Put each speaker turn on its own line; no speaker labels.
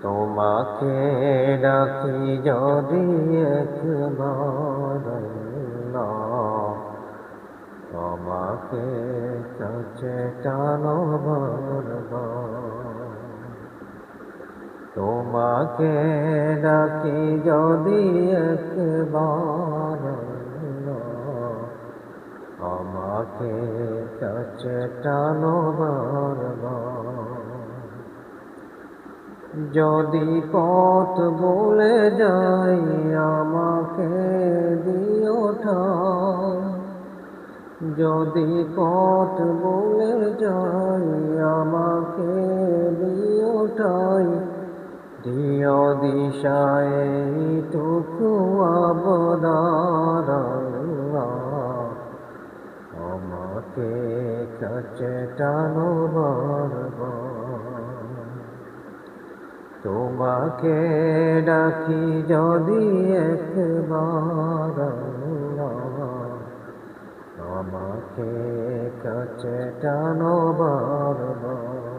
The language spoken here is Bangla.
তোমাকে ডাকি যদি একবার আল্লাহ, আমাকে কাছে টানো বারবার। তোমাকে ডাকি যদি একবার আল্লাহ, আমাকে কাছে টানো বারবার। যদি পথ ভুলে যাই আমাকে দিও ঠাই, যদি পথ ভুলে যাই আমাকে দিও ঠাই, দিও দিশায় টুকু আবদার আল্লাহ, আমাকে কাছে টানো বারবার। তোমাকে ডাকি যদি একবার আল্লাহ, আমাকে কাছে টানো বারবার।